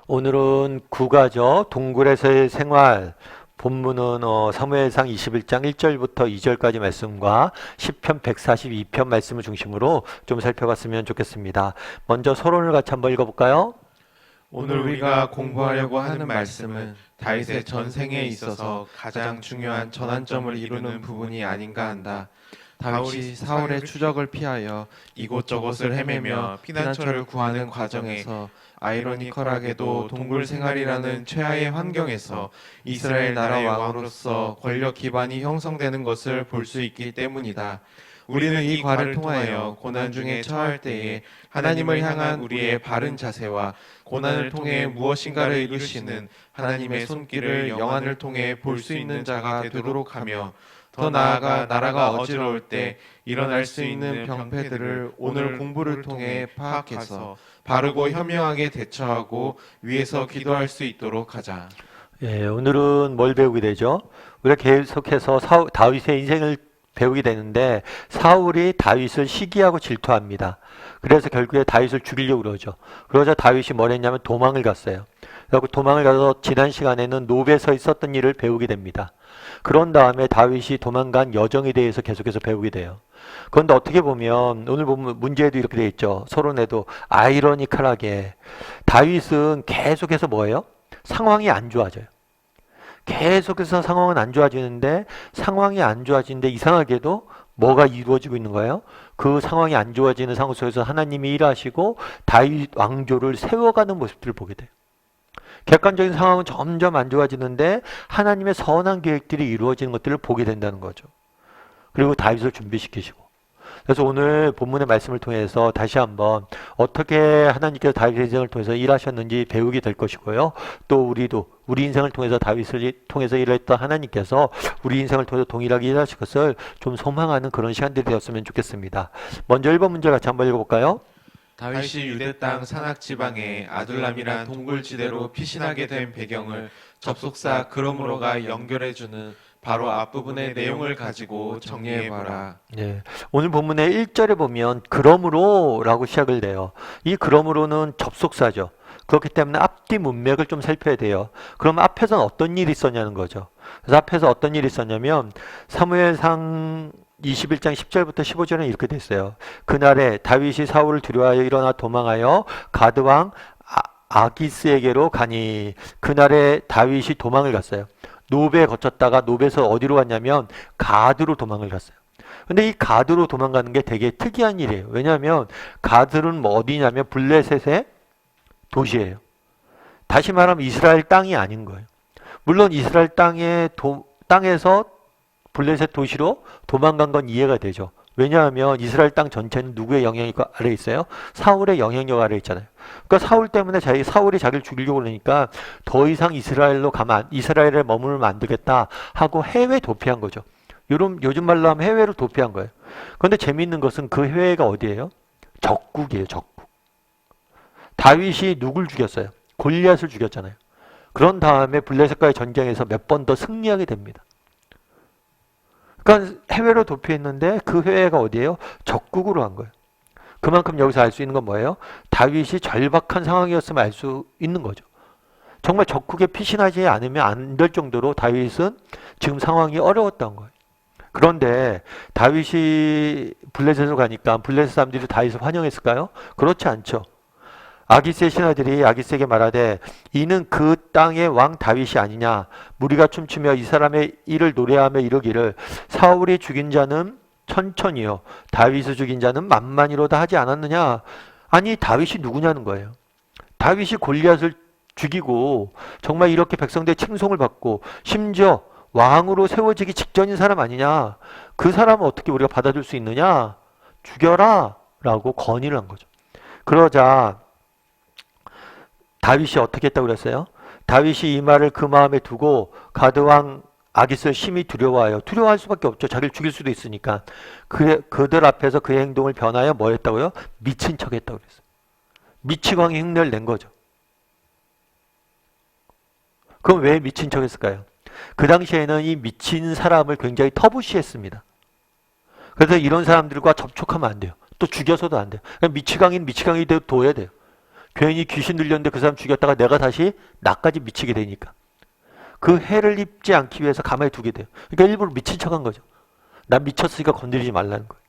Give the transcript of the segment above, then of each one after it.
오늘은 국가죠. 동굴에서의 생활. 본문은 사무엘상 21장 1절부터 2절까지 말씀과 시편 142편 말씀을 중심으로 좀 살펴봤으면 좋겠습니다. 먼저 서론을 같이 한번 읽어볼까요? 오늘 우리가 공부하려고 하는 말씀은 다윗의 전생에 있어서 가장 중요한 전환점을 이루는 부분이 아닌가 한다. 다윗이 사울의 추적을 피하여 이곳저곳을 헤매며 피난처를 구하는 과정에서 아이러니컬하게도 동굴 생활이라는 최하의 환경에서 이스라엘 나라의 왕으로서 권력 기반이 형성되는 것을 볼 수 있기 때문이다. 우리는 이 과를 통하여 고난 중에 처할 때에 하나님을 향한 우리의 바른 자세와 고난을 통해 무엇인가를 이루시는 하나님의 손길을 영안을 통해 볼 수 있는 자가 되도록 하며, 더 나아가 나라가 어지러울 때 일어날 수 있는 병폐들을 오늘 공부를 통해 파악해서 바르고 현명하게 대처하고 위에서 기도할 수 있도록 하자. 예, 오늘은 뭘 배우게 되죠? 우리가 계속해서 다윗의 인생을 배우게 되는데, 사울이 다윗을 시기하고 질투합니다. 그래서 결국에 다윗을 죽이려고 그러죠. 그러자 다윗이 뭘 했냐면 도망을 갔어요. 그리고 도망을 가서 지난 시간에는 노베에서 있었던 일을 배우게 됩니다. 그런 다음에 다윗이 도망간 여정에 대해서 계속해서 배우게 돼요. 그런데 어떻게 보면 오늘 보면 문제에도 이렇게 돼 있죠. 서론에도 아이러니컬하게 다윗은 계속해서 뭐예요? 상황이 안 좋아져요. 계속해서 상황은 안 좋아지는데, 상황이 안 좋아지는데 이상하게도 뭐가 이루어지고 있는 거예요? 그 상황이 안 좋아지는 상황 속에서 하나님이 일하시고 다윗 왕조를 세워가는 모습들을 보게 돼요. 객관적인 상황은 점점 안 좋아지는데 하나님의 선한 계획들이 이루어지는 것들을 보게 된다는 거죠. 그리고 다윗을 준비시키시고. 그래서 오늘 본문의 말씀을 통해서 다시 한번 어떻게 하나님께서 다윗의 인생을 통해서 일하셨는지 배우게 될 것이고요. 또 우리도 우리 인생을 통해서 다윗을 통해서 일했던 하나님께서 우리 인생을 통해서 동일하게 일하실 것을 좀 소망하는 그런 시간들이 되었으면 좋겠습니다. 먼저 1번 문제 같이 한번 읽어볼까요? 다윗이 유대 땅 산악 지방에 아둘람이란 동굴지대로 피신하게 된 배경을 접속사 그러므로가 연결해주는 바로 앞부분의 내용을 가지고 정리해봐라. 네, 오늘 본문의 1절에 보면 그러므로 라고 시작을 돼요. 이 그러므로는 접속사죠. 그렇기 때문에 앞뒤 문맥을 좀 살펴야 돼요. 그럼 앞에서는 어떤 일이 있었냐는 거죠. 그래서 앞에서 어떤 일이 있었냐면 사무엘상 21장 10절부터 15절은 이렇게 됐어요. 그날에 다윗이 사울을 두려워하여 일어나 도망하여 가드왕 아기스에게로 가니, 그날에 다윗이 도망을 갔어요. 노베에 거쳤다가 노베에서 어디로 갔냐면 가드로 도망을 갔어요. 근데 이 가드로 도망가는 게 되게 특이한 일이에요. 왜냐하면 가드는 뭐 어디냐면 블레셋의 도시예요. 다시 말하면 이스라엘 땅이 아닌 거예요. 물론 이스라엘 땅에서 블레셋 도시로 도망간 건 이해가 되죠. 왜냐하면 이스라엘 땅 전체는 누구의 영향력 아래 있어요? 사울의 영향력 아래 있잖아요. 그러니까 사울 때문에 사울이 자기를 죽이려고 그러니까 더 이상 이스라엘에 머물면 안 되겠다 하고 해외 도피한 거죠. 요즘 말로 하면 해외로 도피한 거예요. 그런데 재미있는 것은 그 해외가 어디예요? 적국이에요, 적국. 다윗이 누굴 죽였어요? 골리앗을 죽였잖아요. 그런 다음에 블레셋과의 전쟁에서 몇 번 더 승리하게 됩니다. 그러니까 해외로 도피했는데 그 해외가 어디예요? 적국으로 한 거예요. 그만큼 여기서 알 수 있는 건 뭐예요? 다윗이 절박한 상황이었음을 알 수 있는 거죠. 정말 적국에 피신하지 않으면 안 될 정도로 다윗은 지금 상황이 어려웠던 거예요. 그런데 다윗이 블레셋으로 가니까 블레셋 사람들이 다윗을 환영했을까요? 그렇지 않죠. 아기스의 신하들이 아기스에게 말하되 이는 그 땅의 왕 다윗이 아니냐. 무리가 춤추며 이 사람의 일을 노래하며 이르기를 사울이 죽인 자는 천천히요 다윗을 죽인 자는 만만이로다 하지 않았느냐. 아니 다윗이 누구냐는 거예요. 다윗이 골리앗을 죽이고 정말 이렇게 백성들의 칭송을 받고 심지어 왕으로 세워지기 직전인 사람 아니냐. 그 사람은 어떻게 우리가 받아줄 수 있느냐. 죽여라 라고 건의를 한 거죠. 그러자 다윗이 어떻게 했다고 그랬어요? 다윗이 이 말을 그 마음에 두고 가드왕 아기스를 심히 두려워하여, 두려워할 수밖에 없죠. 자기를 죽일 수도 있으니까. 그들 앞에서 그의 행동을 변하여 뭐 했다고요? 미친 척 했다고 그랬어요. 미치광이 흉내를 낸 거죠. 그럼 왜 미친 척 했을까요? 그 당시에는 이 미친 사람을 굉장히 터부시했습니다. 그래서 이런 사람들과 접촉하면 안 돼요. 또 죽여서도 안 돼요. 미치광이는 미치광이 둬야 돼요. 괜히 귀신 들렸는데 그 사람 죽였다가 내가 다시 나까지 미치게 되니까. 그 해를 입지 않기 위해서 가만히 두게 돼요. 그러니까 일부러 미친 척한 거죠. 난 미쳤으니까 건드리지 말라는 거예요.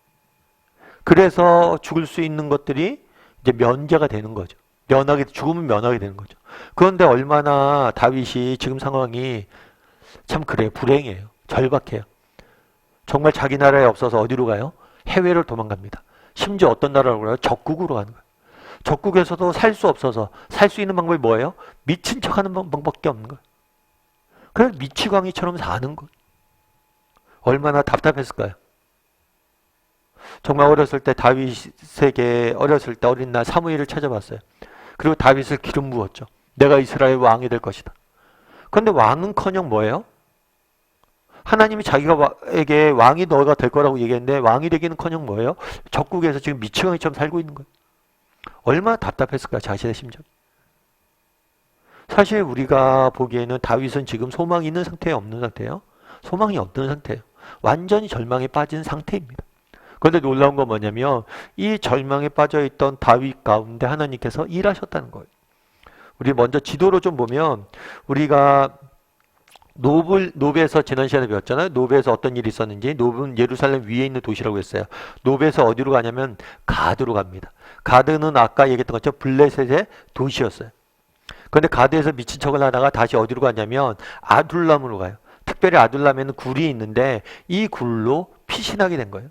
그래서 죽을 수 있는 것들이 이제 면제가 되는 거죠. 죽으면 면하게 되는 거죠. 그런데 얼마나 다윗이 지금 상황이 참 그래요. 불행해요. 절박해요. 정말 자기 나라에 없어서 어디로 가요? 해외를 도망갑니다. 심지어 어떤 나라로 가요? 적국으로 가는 거예요. 적국에서도 살 수 없어서 살 수 있는 방법이 뭐예요? 미친 척하는 방법밖에 없는 거예요. 그래서 미치광이처럼 사는 거예요. 얼마나 답답했을까요? 정말 어렸을 때 다윗에게 어렸을 때 어린 날 사무엘을 찾아봤어요. 그리고 다윗을 기름 부었죠. 내가 이스라엘 왕이 될 것이다. 그런데 왕은커녕 뭐예요? 하나님이 자기에게 왕이 너가 될 거라고 얘기했는데 왕이 되기는커녕 뭐예요? 적국에서 지금 미치광이처럼 살고 있는 거예요. 얼마나 답답했을까 자신의 심정. 사실 우리가 보기에는 다윗은 지금 소망이 있는 상태에 없는 상태예요. 소망이 없는 상태예요. 완전히 절망에 빠진 상태입니다. 그런데 놀라운 건 뭐냐면 이 절망에 빠져있던 다윗 가운데 하나님께서 일하셨다는 거예요. 우리 먼저 지도로 좀 보면 우리가 노브에서 지난 시간에 배웠잖아요. 노브에서 어떤 일이 있었는지. 노브는 예루살렘 위에 있는 도시라고 했어요. 노브에서 어디로 가냐면 가드로 갑니다. 가드는 아까 얘기했던 것처럼 블레셋의 도시였어요. 그런데 가드에서 미친 척을 하다가 다시 어디로 가냐면 아둘람으로 가요. 특별히 아둘람에는 굴이 있는데 이 굴로 피신하게 된 거예요.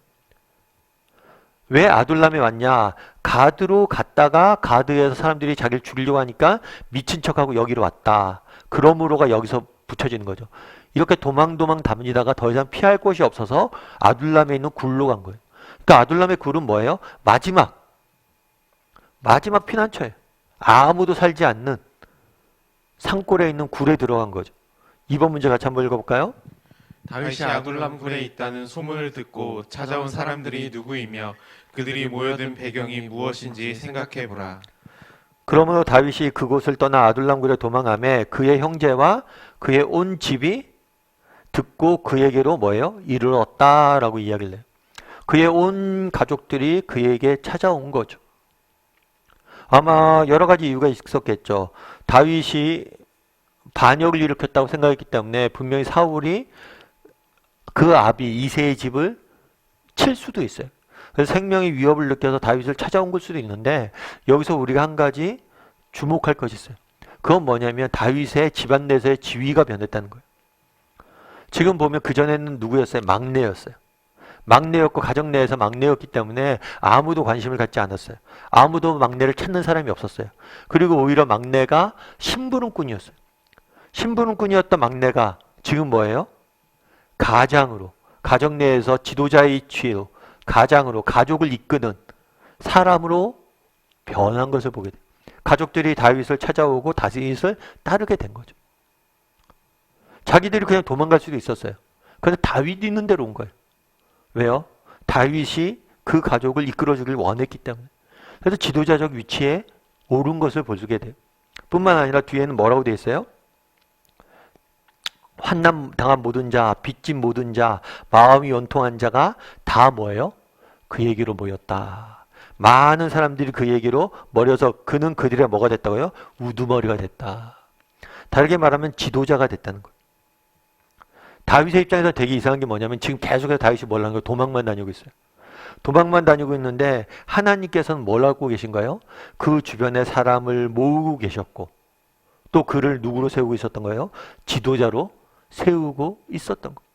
왜 아둘람에 왔냐? 가드로 갔다가 가드에서 사람들이 자기를 죽이려고 하니까 미친 척하고 여기로 왔다. 그러므로가 여기서 붙여지는 거죠. 이렇게 도망도망 다니다가 더 이상 피할 곳이 없어서 아둘람에 있는 굴로 간 거예요. 그러니까 아둘람의 굴은 뭐예요? 마지막 피난처예요. 아무도 살지 않는 산골에 있는 굴에 들어간 거죠. 이번 문제 같이 한번 읽어볼까요? 다윗이 아둘람 굴에 있다는 소문을 듣고 찾아온 사람들이 누구이며 그들이 모여든 배경이 무엇인지 생각해보라. 그러므로 다윗이 그곳을 떠나 아둘람 굴에 도망하매 그의 형제와 그의 온 집이 듣고 그에게로 뭐예요? 이르렀다라고 이야기를 해요. 그의 온 가족들이 그에게 찾아온 거죠. 아마 여러 가지 이유가 있었겠죠. 다윗이 반역을 일으켰다고 생각했기 때문에 분명히 사울이 그 아비 이새의 집을 칠 수도 있어요. 그래서 생명의 위협을 느껴서 다윗을 찾아온 걸 수도 있는데 여기서 우리가 한 가지 주목할 것이 있어요. 그건 뭐냐면 다윗의 집안 내에서의 지위가 변했다는 거예요. 지금 보면 그전에는 누구였어요? 막내였어요. 막내였고 가정 내에서 막내였기 때문에 아무도 관심을 갖지 않았어요. 아무도 막내를 찾는 사람이 없었어요. 그리고 오히려 막내가 심부름꾼이었어요. 심부름꾼이었던 막내가 지금 뭐예요? 가장으로, 가정 내에서 지도자의 취로 가장으로 가족을 이끄는 사람으로 변한 것을 보게 돼요. 가족들이 다윗을 찾아오고 다윗을 따르게 된 거죠. 자기들이 그냥 도망갈 수도 있었어요. 그런데 다윗이 있는 데로 온 거예요. 왜요? 다윗이 그 가족을 이끌어주길 원했기 때문에. 그래서 지도자적 위치에 오른 것을 보게 돼요. 뿐만 아니라 뒤에는 뭐라고 되어 있어요? 환난 당한 모든 자, 빚진 모든 자, 마음이 원통한 자가 다 뭐예요? 그에게로 모였다. 많은 사람들이 그에게로 모여서 그는 그들의 뭐가 됐다고요? 우두머리가 됐다. 다르게 말하면 지도자가 됐다는 거예요. 다윗의 입장에서 되게 이상한 게 뭐냐면 지금 계속해서 다윗이 뭘 하는 거예요? 도망만 다니고 있어요. 도망만 다니고 있는데 하나님께서는 뭘 하고 계신가요? 그 주변에 사람을 모으고 계셨고 또 그를 누구로 세우고 있었던 거예요? 지도자로 세우고 있었던 거예요.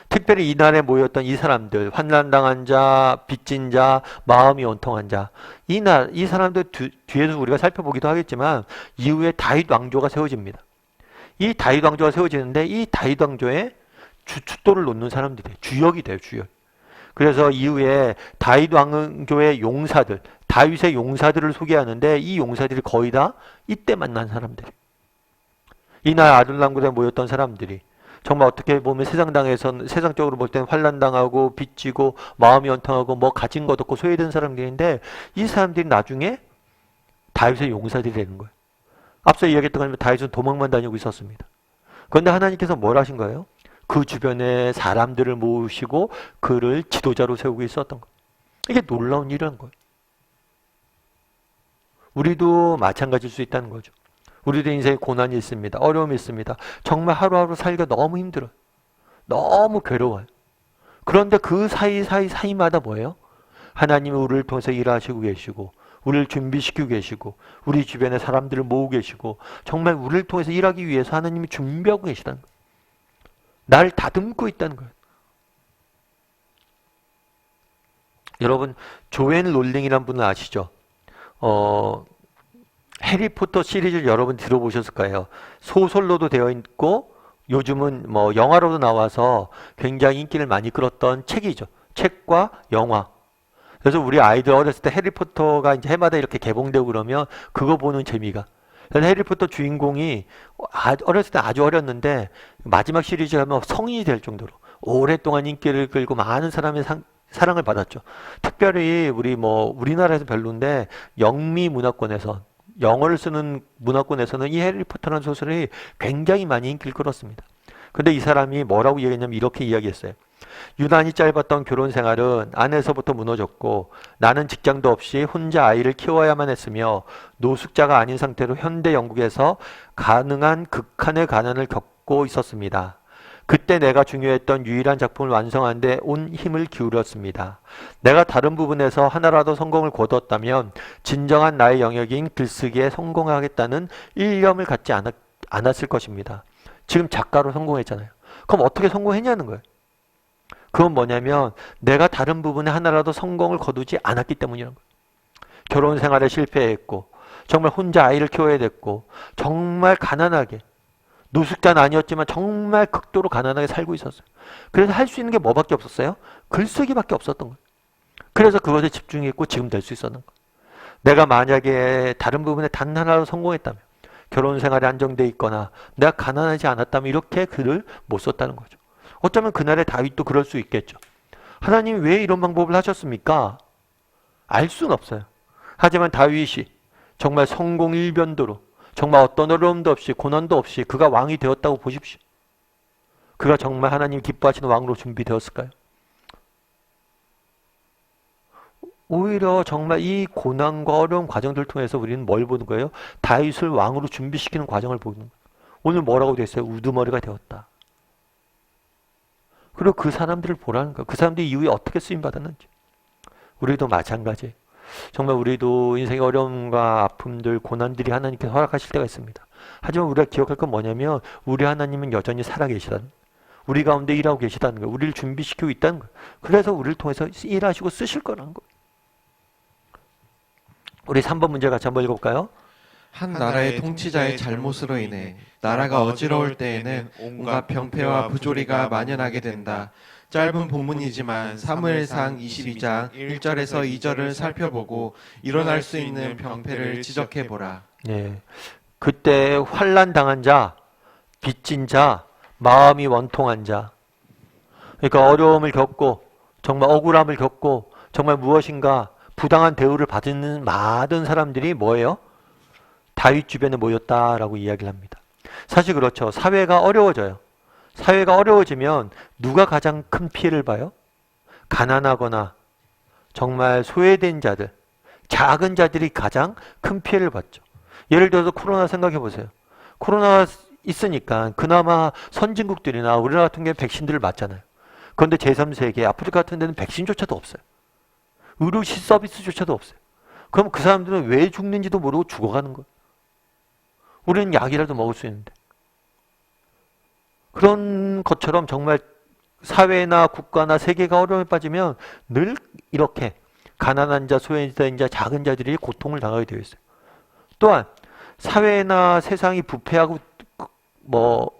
특별히 이날에 모였던 이 사람들, 환난당한 자, 빚진 자, 마음이 원통한 자, 이 사람들 뒤에서 우리가 살펴보기도 하겠지만 이후에 다윗 왕조가 세워집니다. 이 다윗 왕조가 세워지는데 이 다윗 왕조에 주춧돌을 놓는 사람들이 주역이 돼요. 주역. 그래서 이후에 다윗 왕조의 용사들, 다윗의 용사들을 소개하는데 이 용사들이 거의 다 이때 만난 사람들이. 이날 아둘람굴에 모였던 사람들이 정말 어떻게 보면 세상적으로 볼 때는 환난당하고 빚지고 마음이 원통하고 뭐 가진 것 없고 소외된 사람들인데 이 사람들이 나중에 다윗의 용사들이 되는 거예요. 앞서 이야기했던 것처럼 다윗은 도망만 다니고 있었습니다. 그런데 하나님께서 뭘 하신 거예요? 그 주변에 사람들을 모으시고 그를 지도자로 세우고 있었던 거예요. 이게 놀라운 일이라는 거예요. 우리도 마찬가지일 수 있다는 거죠. 우리도 인생에 고난이 있습니다. 어려움이 있습니다. 정말 하루하루 살기가 너무 힘들어요. 너무 괴로워요. 그런데 그 사이마다 뭐예요? 하나님이 우리를 통해서 일하시고 계시고 우리를 준비시키고 계시고 우리 주변에 사람들을 모으고 계시고 정말 우리를 통해서 일하기 위해서 하나님이 준비하고 계시다는 거예요. 날 다듬고 있다는 거예요. 여러분 조앤 롤링이라는 분을 아시죠? 해리포터 시리즈를 여러분 들어보셨을 거예요. 소설로도 되어 있고 요즘은 뭐 영화로도 나와서 굉장히 인기를 많이 끌었던 책이죠. 책과 영화. 그래서 우리 아이들 어렸을 때 해리포터가 이제 해마다 이렇게 개봉되고 그러면 그거 보는 재미가. 그래서 해리포터 주인공이 어렸을 때 아주 어렸는데 마지막 시리즈 하면 성인이 될 정도로 오랫동안 인기를 끌고 많은 사람의 사랑을 받았죠. 특별히 우리나라에서 별로인데 영미 문화권에서 영어를 쓰는 문화권에서는 이 해리포터라는 소설이 굉장히 많이 인기를 끌었습니다. 근데 이 사람이 뭐라고 얘기했냐면 이렇게 이야기했어요. 유난히 짧았던 결혼 생활은 아내에서부터 무너졌고 나는 직장도 없이 혼자 아이를 키워야만 했으며 노숙자가 아닌 상태로 현대 영국에서 가능한 극한의 가난을 겪고 있었습니다. 그때 내가 중요했던 유일한 작품을 완성하는 데 온 힘을 기울였습니다. 내가 다른 부분에서 하나라도 성공을 거뒀다면 진정한 나의 영역인 글쓰기에 성공하겠다는 일념을 갖지 않았을 것입니다. 지금 작가로 성공했잖아요. 그럼 어떻게 성공했냐는 거예요. 그건 뭐냐면 내가 다른 부분에 하나라도 성공을 거두지 않았기 때문이라는 거예요. 결혼 생활에 실패했고 정말 혼자 아이를 키워야 됐고 정말 가난하게 노숙자는 아니었지만 정말 극도로 가난하게 살고 있었어요. 그래서 할 수 있는 게 뭐밖에 없었어요? 글쓰기밖에 없었던 거예요. 그래서 그것에 집중했고 지금 될 수 있었는 거예요. 내가 만약에 다른 부분에 단 하나로 성공했다면 결혼 생활이 안정돼 있거나 내가 가난하지 않았다면 이렇게 글을 못 썼다는 거죠. 어쩌면 그날의 다윗도 그럴 수 있겠죠. 하나님이 왜 이런 방법을 하셨습니까? 알 수는 없어요. 하지만 다윗이 정말 성공 일변도로 정말 어떤 어려움도 없이 고난도 없이 그가 왕이 되었다고 보십시오. 그가 정말 하나님 기뻐하시는 왕으로 준비되었을까요? 오히려 정말 이 고난과 어려운 과정들을 통해서 우리는 뭘 보는 거예요? 다윗을 왕으로 준비시키는 과정을 보는 거예요. 오늘 뭐라고 되어 있어요? 우두머리가 되었다. 그리고 그 사람들을 보라는 거예요. 그 사람들이 이후에 어떻게 쓰임받았는지. 우리도 마찬가지예요. 정말 우리도 인생의 어려움과 아픔들, 고난들이 하나님께서 허락하실 때가 있습니다. 하지만 우리가 기억할 건 뭐냐면 우리 하나님은 여전히 살아계시다는, 우리 가운데 일하고 계시다는 거예요. 우리를 준비시키고 있다는 거예요. 그래서 우리를 통해서 일하시고 쓰실 거라는 거예요. 우리 3번 문제 같이 한번 읽어볼까요? 한 나라의 통치자의 잘못으로 인해 나라가 어지러울 때에는 온갖 병폐와 부조리가 만연하게 된다. 짧은 본문이지만 사무엘상 22장 1절에서 2절을 살펴보고 일어날 수 있는 병폐를 지적해보라. 네. 그때 환난 당한 자, 빚진 자, 마음이 원통한 자, 그러니까 어려움을 겪고 정말 억울함을 겪고 정말 무엇인가 부당한 대우를 받는 많은 사람들이 뭐예요? 다윗 주변에 모였다라고 이야기를 합니다. 사실 그렇죠. 사회가 어려워져요. 사회가 어려워지면 누가 가장 큰 피해를 봐요? 가난하거나 정말 소외된 자들, 작은 자들이 가장 큰 피해를 봤죠. 예를 들어서 코로나 생각해 보세요. 코로나가 있으니까 그나마 선진국들이나 우리나라 같은 경우에 백신들을 맞잖아요. 그런데 제3세계, 아프리카 같은 데는 백신조차도 없어요. 의료 서비스조차도 없어요. 그럼 그 사람들은 왜 죽는지도 모르고 죽어가는 거예요. 우리는 약이라도 먹을 수 있는데. 그런 것처럼 정말 사회나 국가나 세계가 어려움에 빠지면 늘 이렇게 가난한 자, 소외된 자, 작은 자들이 고통을 당하게 되어 있어요. 또한 사회나 세상이 부패하고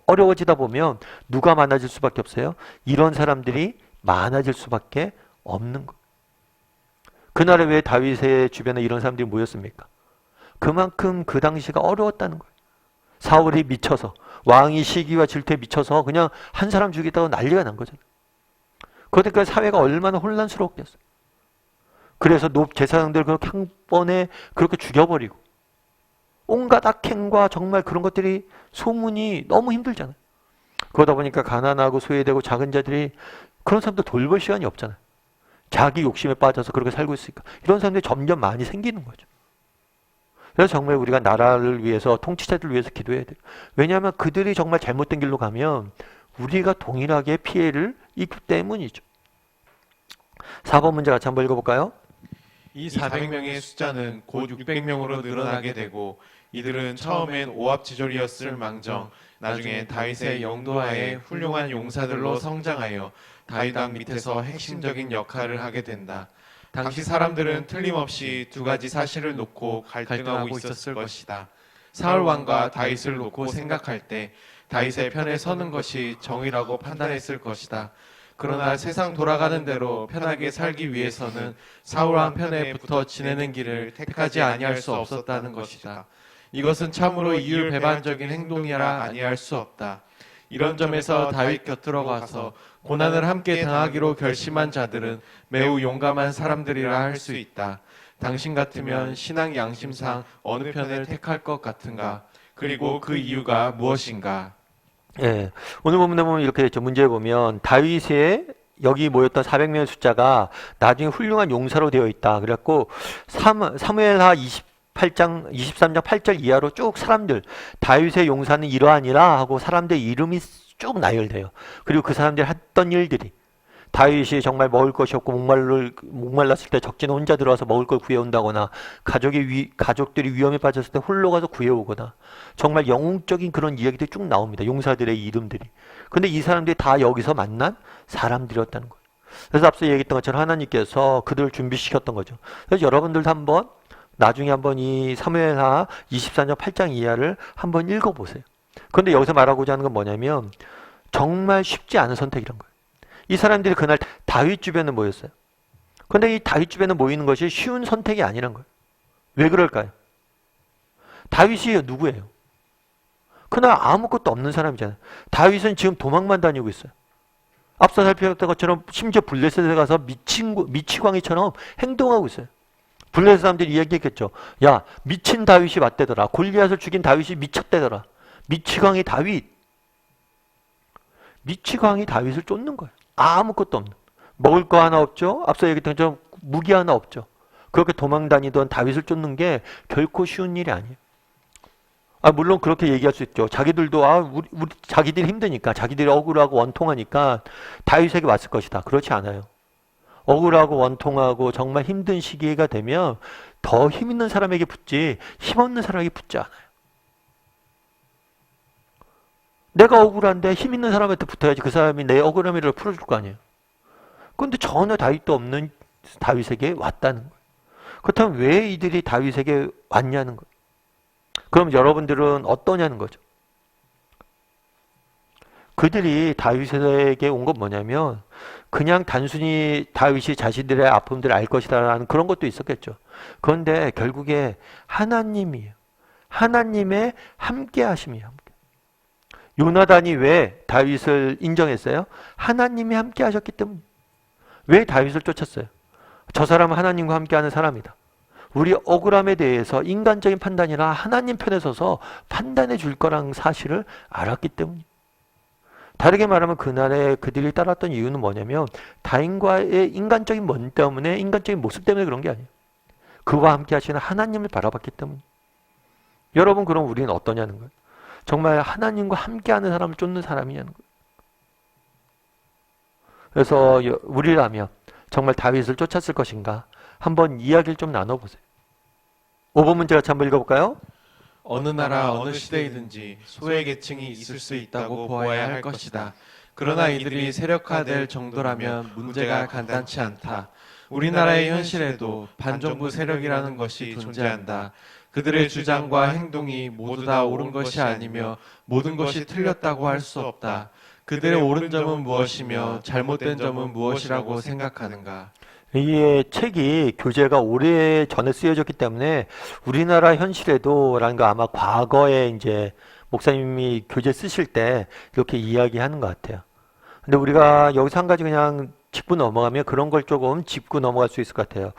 어려워지다 보면 누가 많아질 수밖에 없어요? 이런 사람들이 많아질 수밖에 없는 거예요. 그날에 왜 다윗의 주변에 이런 사람들이 모였습니까? 그만큼 그 당시가 어려웠다는 거예요. 사울이 미쳐서, 왕이 시기와 질투에 미쳐서 그냥 한 사람 죽이다가 난리가 난 거잖아요. 그러니까 사회가 얼마나 혼란스러웠겠어요. 그래서 제사장들 그렇게 한 번에 그렇게 죽여버리고 온갖 악행과 정말 그런 것들이 소문이 너무 힘들잖아요. 그러다 보니까 가난하고 소외되고 작은 자들이 그런 사람들 돌볼 시간이 없잖아요. 자기 욕심에 빠져서 그렇게 살고 있으니까 이런 사람들이 점점 많이 생기는 거죠. 그래서 정말 우리가 나라를 위해서, 통치자들을 위해서 기도해야 돼요. 왜냐하면 그들이 정말 잘못된 길로 가면 우리가 동일하게 피해를 입기 때문이죠. 4번 문제 같이 한번 읽어볼까요? 이 400명의 숫자는 곧 600명으로 늘어나게 되고 이들은 처음엔 오합지졸이었을 망정 나중에 다윗의 영도하에 훌륭한 용사들로 성장하여 다윗 왕 밑에서 핵심적인 역할을 하게 된다. 당시 사람들은 틀림없이 두 가지 사실을 놓고 갈등하고 있었을 것이다. 사울 왕과 다윗을 놓고 생각할 때 다윗의 편에 서는 것이 정의라고 판단했을 것이다. 그러나 세상 돌아가는 대로 편하게 살기 위해서는 사울 왕 편에 붙어 지내는 길을 택하지 아니할 수 없었다는 것이다. 이것은 참으로 이율배반적인 행동이라 아니할 수 없다. 이런 점에서 다윗 곁으로 가서 고난을 함께 당하기로 결심한 자들은 매우 용감한 사람들이라 할 수 있다. 당신 같으면 신앙 양심상 어느 편을 택할 것 같은가? 그리고 그 이유가 무엇인가? 예, 오늘 본문에 보면 이렇게 됐죠. 문제에 보면 다윗의 여기 모였던 400명의 숫자가 나중에 훌륭한 용사로 되어 있다. 그래갖고 사무엘하 23장 8절 이하로 쭉 사람들, 다윗의 용사는 이러하니라 하고 사람들의 이름이 쭉 나열돼요. 그리고 그 사람들이 했던 일들이, 다윗이 정말 먹을 것이 없고 목말랐을 때 적진 혼자 들어와서 먹을 걸 구해온다거나, 가족들이 위험에 빠졌을 때 홀로 가서 구해오거나, 정말 영웅적인 그런 이야기들이 쭉 나옵니다. 용사들의 이름들이. 근데 이 사람들이 다 여기서 만난 사람들이었다는 거예요. 그래서 앞서 얘기했던 것처럼 하나님께서 그들을 준비시켰던 거죠. 그래서 여러분들도 한번 나중에 한번 이 사무엘하 24장 8장 이하를 한번 읽어보세요. 그런데 여기서 말하고자 하는 건 뭐냐면 정말 쉽지 않은 선택이란 거예요. 이 사람들이 그날 다윗 주변에 모였어요. 그런데 이 다윗 주변에 모이는 것이 쉬운 선택이 아니란 거예요. 왜 그럴까요? 다윗이 누구예요? 그날 아무것도 없는 사람이잖아요. 다윗은 지금 도망만 다니고 있어요. 앞서 살펴봤던 것처럼 심지어 블레셋에 가서 미치광이처럼 행동하고 있어요. 블레셋 사람들이 이야기했겠죠. 야, 미친 다윗이 왔대더라. 골리앗을 죽인 다윗이 미쳤대더라. 미치광이 다윗을 쫓는 거예요. 아무것도 없는. 먹을 거 하나 없죠. 앞서 얘기했던 것처럼 무기 하나 없죠. 그렇게 도망 다니던 다윗을 쫓는 게 결코 쉬운 일이 아니에요. 물론 그렇게 얘기할 수 있죠. 자기들도 자기들이 힘드니까, 자기들이 억울하고 원통하니까 다윗에게 왔을 것이다. 그렇지 않아요. 억울하고 원통하고 정말 힘든 시기가 되면 더 힘 있는 사람에게 붙지 힘없는 사람에게 붙지 않아요. 내가 억울한데 힘 있는 사람한테 붙어야지 그 사람이 내 억울함을 풀어줄 거 아니에요. 그런데 전혀 다윗도 없는 다윗에게 왔다는 거예요. 그렇다면 왜 이들이 다윗에게 왔냐는 거예요. 그럼 여러분들은 어떠냐는 거죠. 그들이 다윗에게 온 건 뭐냐면 그냥 단순히 다윗이 자신들의 아픔들을 알 것이다라는 그런 것도 있었겠죠. 그런데 결국에 하나님이에요. 하나님의 함께 하심이에요. 요나단이 왜 다윗을 인정했어요? 하나님이 함께 하셨기 때문에. 왜 다윗을 쫓았어요? 저 사람은 하나님과 함께하는 사람이다. 우리 억울함에 대해서 인간적인 판단이라 하나님 편에 서서 판단해 줄 거라는 사실을 알았기 때문이에요. 다르게 말하면 그날에 그들이 따랐던 이유는 뭐냐면 다윗과의 인간적인 면 때문에, 인간적인 모습 때문에 그런 게 아니에요. 그와 함께 하시는 하나님을 바라봤기 때문이에요. 여러분, 그럼 우리는 어떠냐는 거예요. 정말 하나님과 함께하는 사람을 쫓는 사람이냐는 거예요. 그래서 우리라면 정말 다윗을 쫓았을 것인가 한번 이야기를 좀 나눠보세요. 5번 문제 같이 한번 읽어볼까요? 어느 나라 어느 시대이든지 소외 계층이 있을 수 있다고 보아야 할 것이다. 그러나 이들이 세력화될 정도라면 문제가 간단치 않다. 우리나라의 현실에도 반정부 세력이라는 것이 존재한다. 그들의 주장과 행동이 모두 다 옳은 것이 아니며 모든 것이 틀렸다고 할 수 없다. 그들의 옳은 점은 무엇이며 잘못된 점은 무엇이라고 생각하는가? 이 책이 교재가 오래 전에 쓰여졌기 때문에 우리나라 현실에도 라는 거 아마 과거에 이제 목사님이 교재 쓰실 때 이렇게 이야기하는 것 같아요. 근데 우리가 여기서 한 가지 그냥 짚고 넘어가면 그런 걸 조금 짚고 넘어갈 수 있을 것 같아요.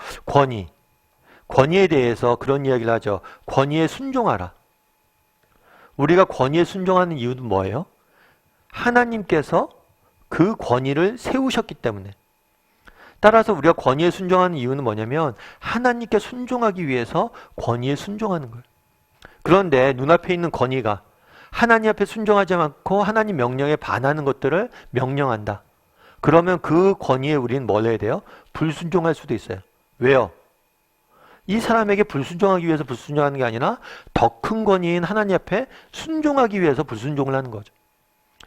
권위에 대해서 그런 이야기를 하죠. 권위에 순종하라. 우리가 권위에 순종하는 이유는 뭐예요? 하나님께서 그 권위를 세우셨기 때문에. 따라서 우리가 권위에 순종하는 이유는 뭐냐면 하나님께 순종하기 위해서 권위에 순종하는 거예요. 그런데 눈앞에 있는 건의가 하나님 앞에 순종하지 않고 하나님 명령에 반하는 것들을 명령한다. 그러면 그 건의에 우리는 뭘 해야 돼요? 불순종할 수도 있어요. 왜요? 이 사람에게 불순종하기 위해서 불순종하는 게 아니라 더 큰 권위인 하나님 앞에 순종하기 위해서 불순종을 하는 거죠.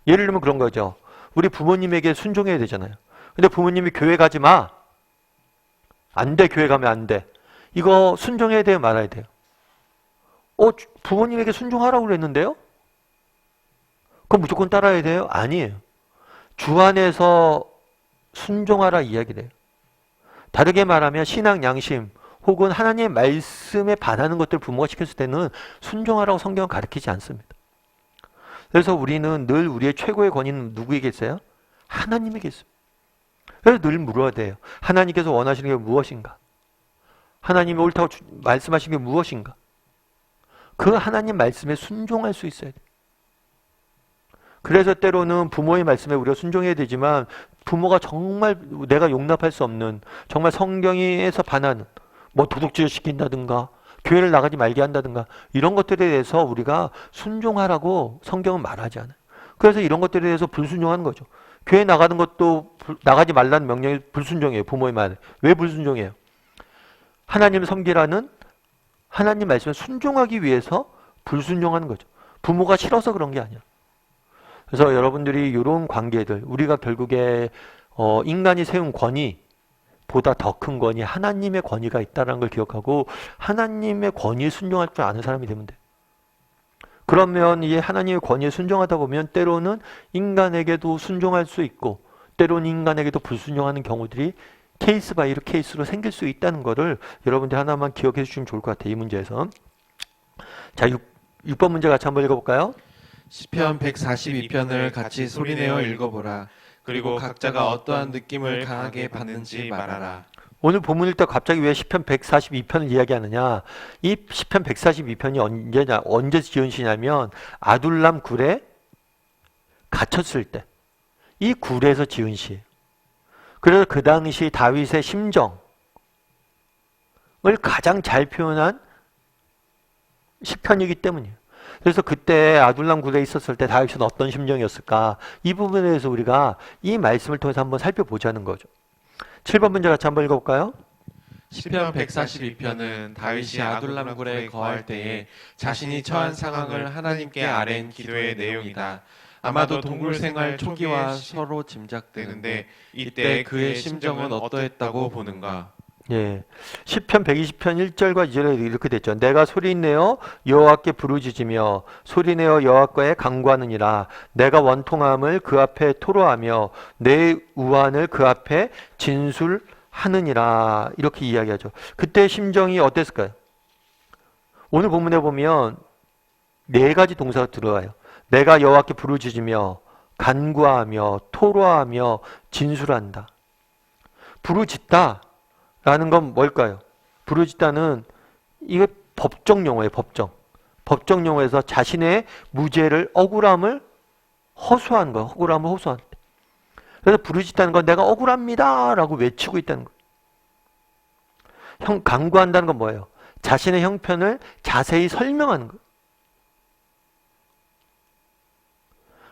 예를 들면 그런 거죠. 우리 부모님에게 순종해야 되잖아요. 근데 부모님이 교회 가지 마. 안 돼, 교회 가면 안 돼. 이거 순종해야 돼요, 말아야 돼요? 부모님에게 순종하라고 그랬는데요? 그럼 무조건 따라야 돼요? 아니에요. 주 안에서 순종하라 이야기래요. 다르게 말하면 신앙 양심 혹은 하나님의 말씀에 반하는 것들을 부모가 시켰을 때는 순종하라고 성경은 가르치지 않습니다. 그래서 우리는 늘 우리의 최고의 권위는 누구에게 있어요? 하나님에게 있습니다. 그래서 늘 물어야 돼요. 하나님께서 원하시는 게 무엇인가? 하나님이 옳다고 말씀하신 게 무엇인가? 그 하나님 말씀에 순종할 수 있어야 돼요. 그래서 때로는 부모의 말씀에 우리가 순종해야 되지만 부모가 정말 내가 용납할 수 없는 정말 성경에서 반하는 뭐 도둑질 시킨다든가 교회를 나가지 말게 한다든가 이런 것들에 대해서 우리가 순종하라고 성경은 말하지 않아요. 그래서 이런 것들에 대해서 불순종하는 거죠. 교회 나가는 것도 나가지 말라는 명령이 불순종이에요. 부모의 말에. 왜 불순종이에요? 하나님을 섬기라는 하나님 말씀에 순종하기 위해서 불순종하는 거죠. 부모가 싫어서 그런 게 아니야. 그래서 여러분들이 이런 관계들 우리가 결국에 인간이 세운 권위보다 더 큰 권위 하나님의 권위가 있다는 걸 기억하고 하나님의 권위에 순종할 줄 아는 사람이 되면 돼요. 그러면 이 하나님의 권위에 순종하다 보면 때로는 인간에게도 순종할 수 있고 때로는 인간에게도 불순종하는 경우들이 케이스 바이 케이스로 생길 수 있다는 거를 여러분들 하나만 기억해 주시면 좋을 것 같아요. 이 문제에서. 자, 6번 문제 같이 한번 읽어볼까요? 시편 142편을 같이 소리내어 읽어보라. 그리고 각자가 어떠한 느낌을 강하게 받는지 말하라. 오늘 본문 읽다 갑자기 왜 시편 142편을 이야기하느냐? 이 시편 142편이 언제 지은 시냐면 아둘람 굴에 갇혔을 때 이 굴에서 지은 시예요. 그래서 그 당시 다윗의 심정을 가장 잘 표현한 시편이기 때문이에요. 그래서 그때 아둘람 굴에 있었을 때 다윗은 어떤 심정이었을까? 이 부분에 대해서 우리가 이 말씀을 통해서 한번 살펴보자는 거죠. 7번 문제 같이 한번 읽어볼까요? 시편 142편은 다윗이 아둘람굴에 거할 때에 자신이 처한 상황을 하나님께 아뢰는 기도의 내용이다. 아마도 동굴 생활 초기와 서로 짐작되는데 이때 그의 심정은 어떠했다고 보는가? 예, 시편 120편 1절과 2절에 이렇게 됐죠. 내가 소리내어 여호와께 부르짖으며 소리내어 여호와께 간구하느니라. 내가 원통함을 그 앞에 토로하며 내 우환을 그 앞에 진술하느니라. 이렇게 이야기하죠. 그때 심정이 어땠을까요? 오늘 본문에 보면 네 가지 동사가 들어와요. 내가 여호와께 부르짖으며 간구하며 토로하며 진술한다. 부르짖다 라는 건 뭘까요? 부르짖다는 이게 법정 용어예요. 법정 용어에서 자신의 무죄를 억울함을 호소한 거예요. 억울함을 호소한. 그래서 부르짖다는 건 내가 억울합니다 라고 외치고 있다는 거예요. 간구한다는 건 뭐예요? 자신의 형편을 자세히 설명하는 거예요.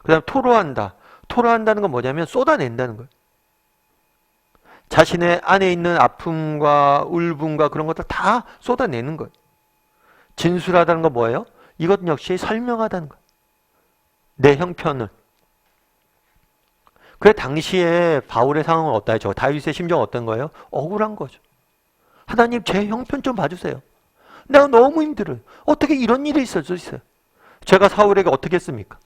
그 다음 토로한다. 토로한다는 건 뭐냐면 쏟아낸다는 거예요. 자신의 안에 있는 아픔과 울분과 그런 것들 다 쏟아내는 거예요. 진술하다는 건 뭐예요? 이것 역시 설명하다는 거예요. 내 형편을. 그래 당시에 바울의 상황은 어떠했죠? 다윗의 심정은 어떤 거예요? 억울한 거죠. 하나님 제 형편 좀 봐주세요. 내가 너무 힘들어요. 어떻게 이런 일이 있을 수 있어요? 제가 사울에게 어떻게 했습니까?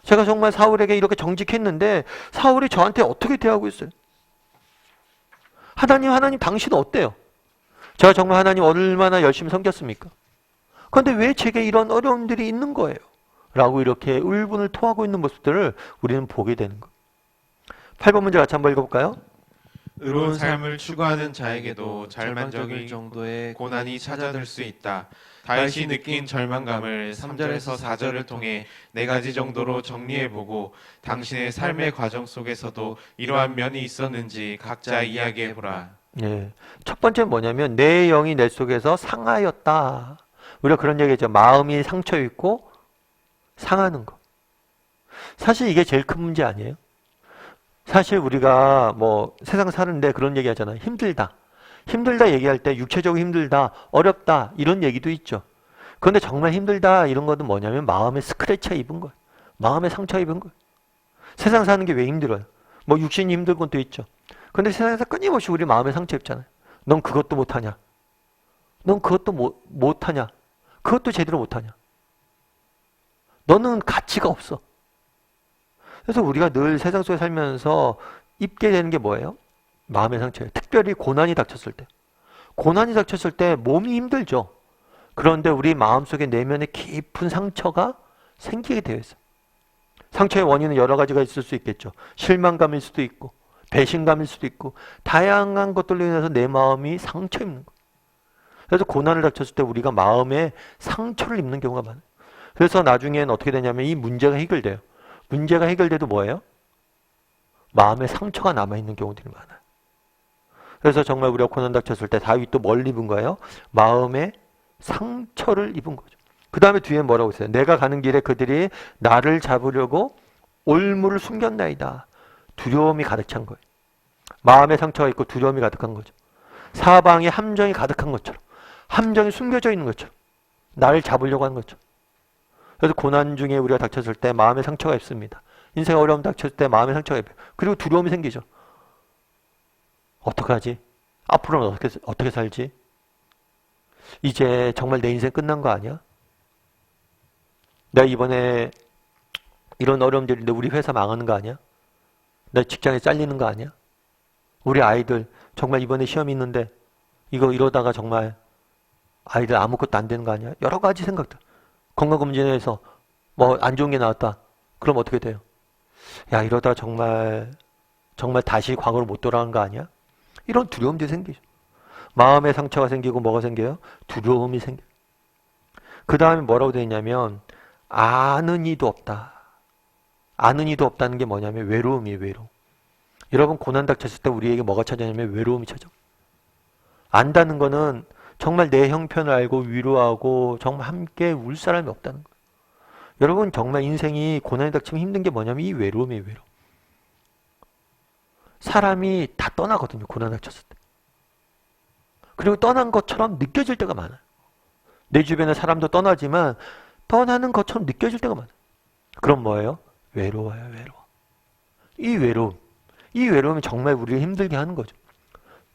제가 정말 사울에게 이렇게 정직했는데 사울이 저한테 어떻게 대하고 있어요? 하나님 당신은 어때요? 제가 정말 하나님 얼마나 열심히 섬겼습니까? 그런데 왜 제게 이런 어려움들이 있는 거예요? 라고 이렇게 울분을 토하고 있는 모습들을 우리는 보게 되는 거예요. 8번 문제 같이 한번 읽어볼까요? 의로운 삶을 추구하는 자에게도 절망적일 정도의 고난이 찾아들 수 있다. 다윗이 느낀 절망감을 3절에서 4절을 통해 4가지 정도로 정리해보고 당신의 삶의 과정 속에서도 이러한 면이 있었는지 각자 이야기해보라. 예. 첫 번째는 뭐냐면 내 영이 내 속에서 상하였다. 우리가 그런 얘기했죠. 마음이 상처 입고 상하는 거. 사실 이게 제일 큰 문제 아니에요? 사실 우리가 뭐 세상 사는데 그런 얘기 하잖아요. 힘들다. 힘들다 얘기할 때 육체적으로 힘들다, 어렵다 이런 얘기도 있죠. 그런데 정말 힘들다 이런 것은 뭐냐면 마음에 스크래쳐 입은 거예요. 마음에 상처 입은 거예요. 세상 사는 게 왜 힘들어요? 뭐 육신이 힘든 것도 있죠. 근데 세상에서 끊임없이 우리 마음에 상처 입잖아요. 넌 그것도 못하냐? 넌 그것도 못하냐? 그것도 제대로 못하냐? 너는 가치가 없어. 그래서 우리가 늘 세상 속에 살면서 입게 되는 게 뭐예요? 마음의 상처예요. 특별히 고난이 닥쳤을 때. 고난이 닥쳤을 때 몸이 힘들죠. 그런데 우리 마음속에 내면에 깊은 상처가 생기게 되어 있어요. 상처의 원인은 여러 가지가 있을 수 있겠죠. 실망감일 수도 있고 배신감일 수도 있고 다양한 것들로 인해서 내 마음이 상처 입는 거예요. 그래서 고난을 닥쳤을 때 우리가 마음에 상처를 입는 경우가 많아요. 그래서 나중엔 어떻게 되냐면 이 문제가 해결돼요. 문제가 해결돼도 뭐예요? 마음에 상처가 남아있는 경우들이 많아요. 그래서 정말 우리가 고난 닥쳤을 때 다윗도 뭘 입은 거예요? 마음에 상처를 입은 거죠. 그 다음에 뒤에 뭐라고 했어요? 내가 가는 길에 그들이 나를 잡으려고 올무를 숨겼나이다. 두려움이 가득 찬 거예요. 마음에 상처가 있고 두려움이 가득한 거죠. 사방에 함정이 가득한 것처럼, 함정이 숨겨져 있는 것처럼, 나를 잡으려고 하는 것처럼. 그래서 고난 중에 우리가 닥쳤을 때 마음에 상처가 있습니다. 인생 어려움 닥쳤을 때 마음에 상처가 있어요. 그리고 두려움이 생기죠. 어떡하지? 앞으로는 어떻게 살지? 이제 정말 내 인생 끝난 거 아니야? 내가 이번에 이런 어려움들인데 우리 회사 망하는 거 아니야? 내 직장에 잘리는 거 아니야? 우리 아이들 정말 이번에 시험이 있는데 이거 이러다가 정말 아이들 아무것도 안 되는 거 아니야? 여러 가지 생각들. 건강검진에서 뭐 안 좋은 게 나왔다. 그럼 어떻게 돼요? 야, 이러다 정말 다시 과거로 못 돌아가는 거 아니야? 이런 두려움들이 생기죠. 마음에 상처가 생기고 뭐가 생겨요? 두려움이 생겨요. 그 다음에 뭐라고 되어 있냐면 아는 이도 없다. 아는 이도 없다는 게 뭐냐면 외로움이에요. 외로움. 여러분 고난 닥쳤을 때 우리에게 뭐가 찾아오냐면 외로움이 찾아와요. 안다는 거는 정말 내 형편을 알고 위로하고 정말 함께 울 사람이 없다는 거예요. 여러분 정말 인생이 고난이 닥치면 힘든 게 뭐냐면 이 외로움이에요. 외로움. 사람이 다 떠나거든요. 고난 닥쳤을 때. 그리고 떠난 것처럼 느껴질 때가 많아요. 내 주변의 사람도 떠나지만 떠나는 것처럼 느껴질 때가 많아요. 그럼 뭐예요? 외로워요. 외로워. 이 외로움이 정말 우리를 힘들게 하는 거죠.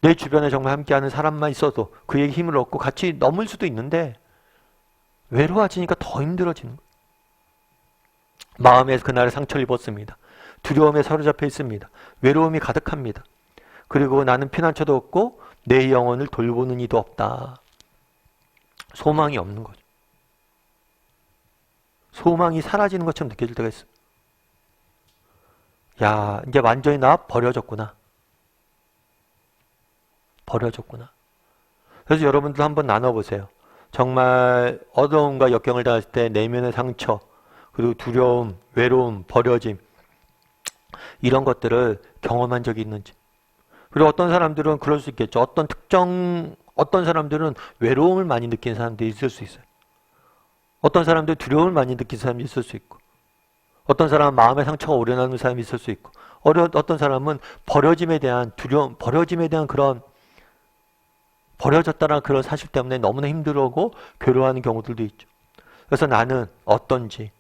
내 주변에 정말 함께하는 사람만 있어도 그에게 힘을 얻고 같이 넘을 수도 있는데 외로워지니까 더 힘들어지는 거예요. 마음에서 그날의 상처를 입었습니다. 두려움에 사로잡혀 있습니다. 외로움이 가득합니다. 그리고 나는 피난처도 없고 내 영혼을 돌보는 이도 없다. 소망이 없는 거죠. 소망이 사라지는 것처럼 느껴질 때가 있어요. 야, 이제 완전히 나 버려졌구나. 버려졌구나. 그래서 여러분들 한번 나눠보세요. 정말 어려움과 역경을 당했을 때 내면의 상처, 그리고 두려움, 외로움, 버려짐 이런 것들을 경험한 적이 있는지. 그리고 어떤 사람들은 그럴 수 있겠죠. 어떤 사람들은 외로움을 많이 느끼는 사람들이 있을 수 있어요. 어떤 사람들은 두려움을 많이 느끼는 사람이 있을 수 있고, 어떤 사람은 마음의 상처가 오래 남는 사람이 있을 수 있고, 어떤 사람은 버려짐에 대한 두려움, 버려짐에 대한 그런 버려졌다는 그런 사실 때문에 너무나 힘들어하고 괴로워하는 경우들도 있죠. 그래서 나는 어떤지,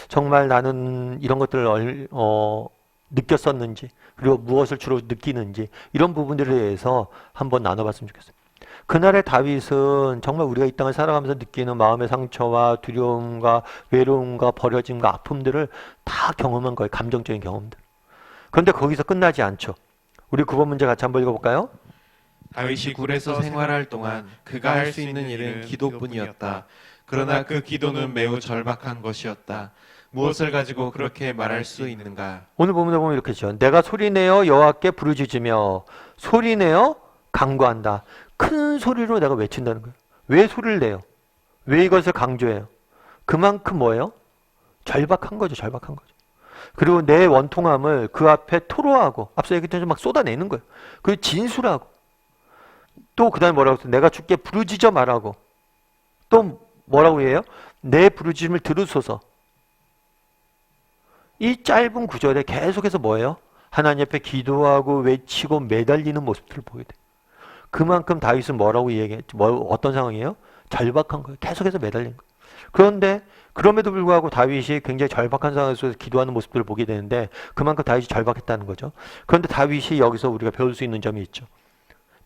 정말 나는 이런 것들을 느꼈었는지, 그리고 무엇을 주로 느끼는지 이런 부분들에 대해서 한번 나눠봤으면 좋겠어요. 그날의 다윗은 정말 우리가 이 땅을 살아가면서 느끼는 마음의 상처와 두려움과 외로움과 버려짐과 아픔들을 다 경험한 거예요. 감정적인 경험들. 그런데 거기서 끝나지 않죠. 우리 9번 문제 같이 한번 읽어볼까요? 다윗이 굴에서 생활할 동안 그가 할 수 있는 일은 기도뿐이었다. 그러나 그 기도는 매우 절박한 것이었다. 무엇을 가지고 그렇게 말할 수 있는가? 오늘 본문에 보면 이렇게 죠. 내가 소리내어 여호와께 부르짖으며 소리내어 간구한다. 큰 소리로 내가 외친다는 거예요. 왜 소리를 내요? 왜 이것을 강조해요? 그만큼 뭐예요? 절박한 거죠. 절박한 거죠. 그리고 내 원통함을 그 앞에 토로하고 앞서 얘기했던 막 쏟아내는 거예요. 그리고 진술하고 또 그 다음에 뭐라고 했어요? 내가 주께 부르짖어 말하고 또 뭐라고 해요? 내 부르짖음을 들으소서. 이 짧은 구절에 계속해서 뭐예요? 하나님 앞에 기도하고 외치고 매달리는 모습들을 보게 돼요. 그만큼 다윗은 뭐라고 얘기했죠? 어떤 상황이에요? 절박한 거예요. 계속해서 매달린 거예요. 그런데 그럼에도 불구하고 다윗이 굉장히 절박한 상황에서 기도하는 모습들을 보게 되는데 그만큼 다윗이 절박했다는 거죠. 그런데 다윗이 여기서 우리가 배울 수 있는 점이 있죠.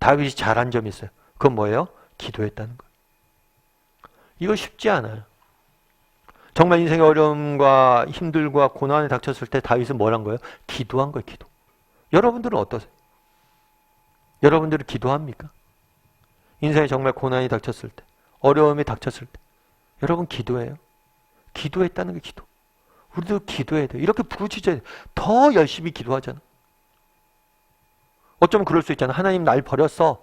다윗이 잘한 점이 있어요. 그건 뭐예요? 기도했다는 거예요. 이거 쉽지 않아요. 정말 인생의 어려움과 힘들과 고난에 닥쳤을 때 다윗은 뭘 한 거예요? 기도한 거예요. 기도. 여러분들은 어떠세요? 여러분들은 기도합니까? 인생에 정말 고난이 닥쳤을 때, 어려움이 닥쳤을 때 여러분 기도해요. 기도했다는 게 기도. 우리도 기도해야 돼요. 이렇게 부르짖어야 돼요. 더 열심히 기도하잖아. 어쩌면 그럴 수 있잖아. 하나님 날 버렸어.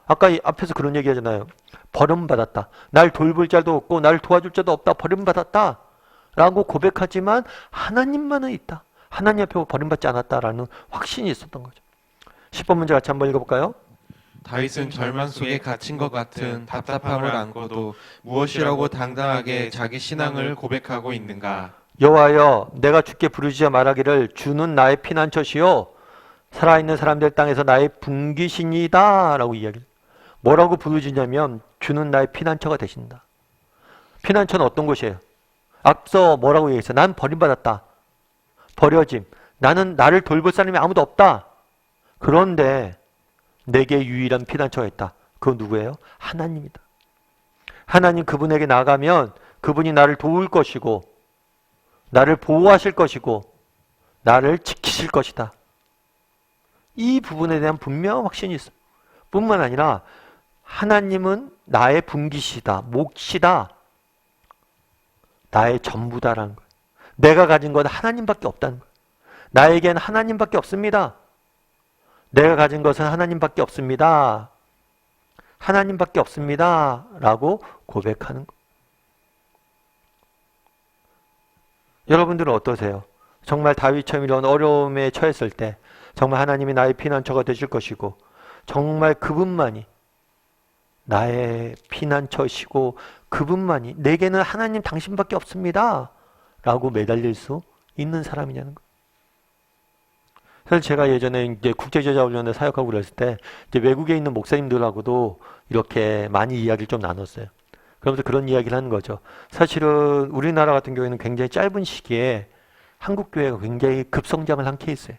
아까 앞에서 그런 얘기 하잖아요. 버림받았다. 날 돌볼 자도 없고 날 도와줄 자도 없다. 버림받았다. 라고 고백하지만 하나님만은 있다. 하나님 앞에 버림받지 않았다라는 확신이 있었던 거죠. 10번 문제 같이 한번 읽어볼까요? 다윗은 절망 속에 갇힌 것 같은 답답함을 안고도 무엇이라고 당당하게 자기 신앙을 고백하고 있는가? 여호와여 내가 주께 부르짖어 말하기를 주는 나의 피난처시요 살아있는 사람들 땅에서 나의 분기신이다 라고 이야기를 뭐라고 부르짖냐면 주는 나의 피난처가 되신다. 피난처는 어떤 곳이에요? 앞서 뭐라고 얘기했어요? 난 버림받았다. 버려짐. 나는 나를 돌볼 사람이 아무도 없다. 그런데 내게 유일한 피난처가 있다. 그건 누구예요? 하나님이다. 하나님 그분에게 나가면 그분이 나를 도울 것이고 나를 보호하실 것이고 나를 지키실 것이다. 이 부분에 대한 분명한 확신이 있어요. 뿐만 아니라 하나님은 나의 분기시다. 몫이다. 나의 전부다라는 거예요. 내가 가진 건 하나님밖에 없다는 거예요. 나에겐 하나님밖에 없습니다. 내가 가진 것은 하나님밖에 없습니다. 하나님밖에 없습니다. 라고 고백하는 것. 여러분들은 어떠세요? 정말 다윗처럼 이런 어려움에 처했을 때 정말 하나님이 나의 피난처가 되실 것이고 정말 그분만이 나의 피난처시고 그분만이 내게는 하나님 당신밖에 없습니다. 라고 매달릴 수 있는 사람이냐는 것. 사실 제가 예전에 이제 국제제자훈련에 사역하고 그랬을 때 이제 외국에 있는 목사님들하고도 이렇게 많이 이야기를 좀 나눴어요. 그러면서 그런 이야기를 하는 거죠. 사실은 우리나라 같은 경우에는 굉장히 짧은 시기에 한국 교회가 굉장히 급성장을 한 케이스예요.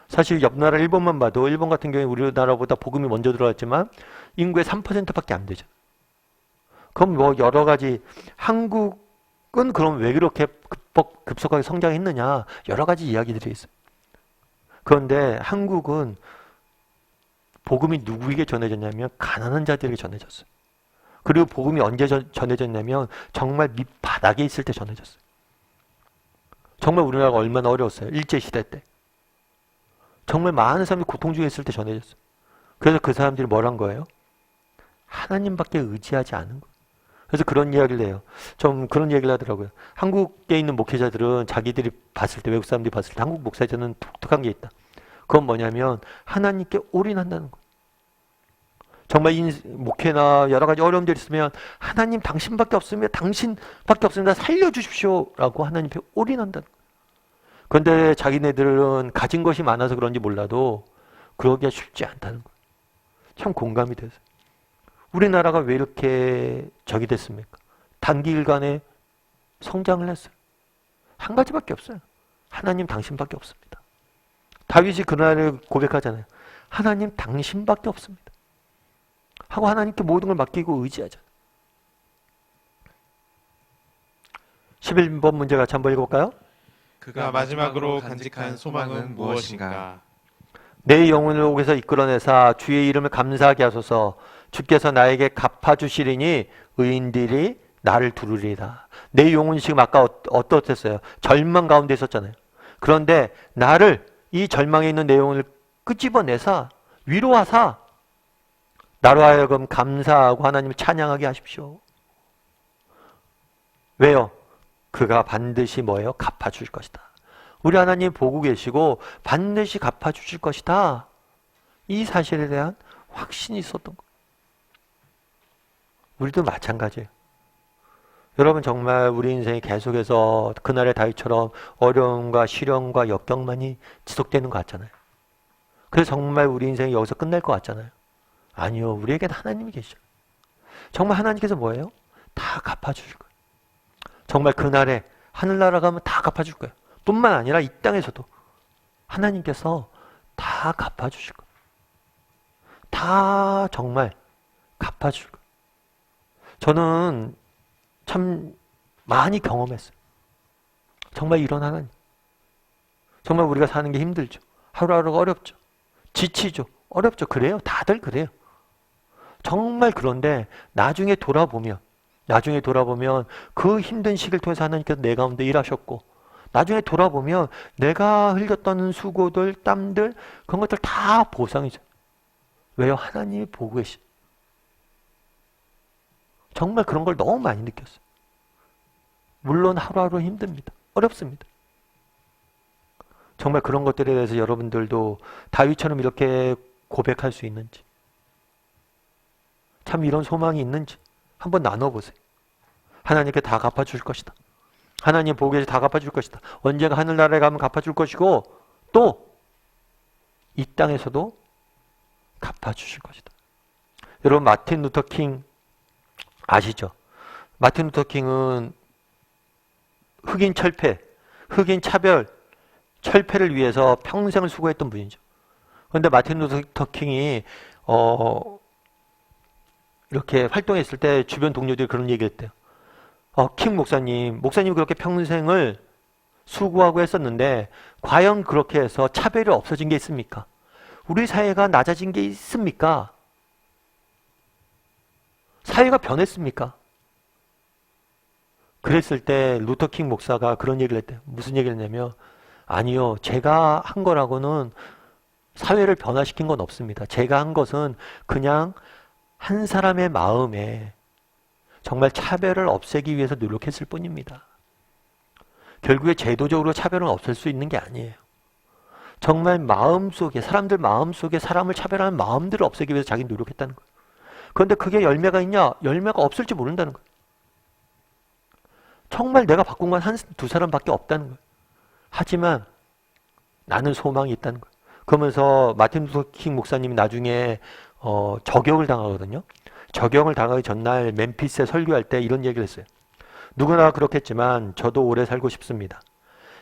사실 옆 나라 일본만 봐도 일본 같은 경우에 우리나라보다 복음이 먼저 들어왔지만 인구의 3%밖에 안 되죠. 그럼 뭐 여러 가지 한국은 그럼 왜 그렇게 급속하게 성장했느냐 여러 가지 이야기들이 있어요. 그런데 한국은 복음이 누구에게 전해졌냐면 가난한 자들에게 전해졌어요. 그리고 복음이 언제 전해졌냐면 정말 밑바닥에 있을 때 전해졌어요. 정말 우리나라가 얼마나 어려웠어요. 일제시대 때. 정말 많은 사람들이 고통 중에 있을 때 전해졌어요. 그래서 그 사람들이 뭘 한 거예요? 하나님밖에 의지하지 않은 거예요. 그래서 그런 이야기를 해요. 좀 그런 얘기를 하더라고요. 한국에 있는 목회자들은 자기들이 봤을 때 외국 사람들이 봤을 때 한국 목사자는 독특한 게 있다. 그건 뭐냐면 하나님께 올인한다는 거예요. 정말 목회나 여러 가지 어려움들이 있으면 하나님 당신밖에 없습니다. 당신밖에 없습니다. 살려주십시오. 라고 하나님께 올인한다는 거예요. 그런데 자기네들은 가진 것이 많아서 그런지 몰라도 그러기가 쉽지 않다는 거예요. 참 공감이 돼서. 우리나라가 왜 이렇게 적이 됐습니까? 단기일간에 성장을 했어요. 한 가지밖에 없어요. 하나님 당신밖에 없습니다. 다윗이 그날을 고백하잖아요. 하나님 당신밖에 없습니다. 하고 하나님께 모든 걸 맡기고 의지하잖아요. 11번 문제 같이 한번 읽어볼까요? 그가 마지막으로 간직한 소망은 무엇인가? 내 영혼을 옥에서 이끌어내사 주의 이름을 감사하게 하소서. 주께서 나에게 갚아주시리니 의인들이 나를 두르리다. 내 영혼이 지금 아까 어떻겠어요? 절망 가운데 있었잖아요. 그런데 나를 이 절망에 있는 내 영혼을 끄집어내사 위로하사 나로 하여금 감사하고 하나님을 찬양하게 하십시오. 왜요? 그가 반드시 뭐예요? 갚아줄 것이다. 우리 하나님 보고 계시고 반드시 갚아주실 것이다. 이 사실에 대한 확신이 있었던 거예요. 우리도 마찬가지예요. 여러분 정말 우리 인생이 계속해서 그날의 다윗처럼 어려움과 시련과 역경만이 지속되는 것 같잖아요. 그래서 정말 우리 인생이 여기서 끝날 것 같잖아요. 아니요. 우리에겐 하나님이 계시죠. 정말 하나님께서 뭐예요? 다 갚아주실 거예요. 정말 그날에 하늘나라 가면 다 갚아줄 거예요. 뿐만 아니라 이 땅에서도 하나님께서 다 갚아주실 거예요. 다 정말 갚아줄 거예요. 저는 참 많이 경험했어요. 정말 이런 하나님. 정말 우리가 사는 게 힘들죠. 하루하루가 어렵죠. 지치죠. 어렵죠. 그래요. 다들 그래요. 정말 그런데 나중에 돌아보면 그 힘든 시기를 통해서 하나님께서 내 가운데 일하셨고 나중에 돌아보면 내가 흘렸던 수고들, 땀들 그런 것들 다 보상이죠. 왜요? 하나님이 보고 계시. 정말 그런 걸 너무 많이 느꼈어요. 물론 하루하루 힘듭니다. 어렵습니다. 정말 그런 것들에 대해서 여러분들도 다윗처럼 이렇게 고백할 수 있는지, 참 이런 소망이 있는지 한번 나눠보세요. 하나님께 다 갚아줄 것이다. 하나님 보고 계시 다 갚아줄 것이다. 언젠가 하늘나라에 가면 갚아줄 것이고 또 이 땅에서도 갚아주실 것이다. 여러분 마틴 루터 킹 아시죠? 마틴 루터 킹은 흑인 철폐, 흑인 차별, 철폐를 위해서 평생을 수고했던 분이죠. 그런데 마틴 루터 킹이 이렇게 활동했을 때 주변 동료들이 그런 얘기를 했대요. 킹 목사님이 그렇게 평생을 수고하고 했었는데 과연 그렇게 해서 차별이 없어진 게 있습니까? 우리 사회가 낮아진 게 있습니까? 사회가 변했습니까? 그랬을 때 루터킹 목사가 그런 얘기를 했대요. 무슨 얘기를 했냐면 아니요. 제가 한 거라고는 사회를 변화시킨 건 없습니다. 제가 한 것은 그냥 한 사람의 마음에 정말 차별을 없애기 위해서 노력했을 뿐입니다. 결국에 제도적으로 차별은 없앨 수 있는 게 아니에요. 정말 마음속에 사람들 마음속에 사람을 차별하는 마음들을 없애기 위해서 자기 노력했다는 거예요. 그런데 그게 열매가 있냐? 열매가 없을지 모른다는 거예요. 정말 내가 바꾼 건 두 사람밖에 없다는 거예요. 하지만 나는 소망이 있다는 거예요. 그러면서 마틴 루터 킹 목사님이 나중에 저격을 당하거든요. 저격을 당하기 전날 멤피스에 설교할 때 이런 얘기를 했어요. 누구나 그렇겠지만 저도 오래 살고 싶습니다.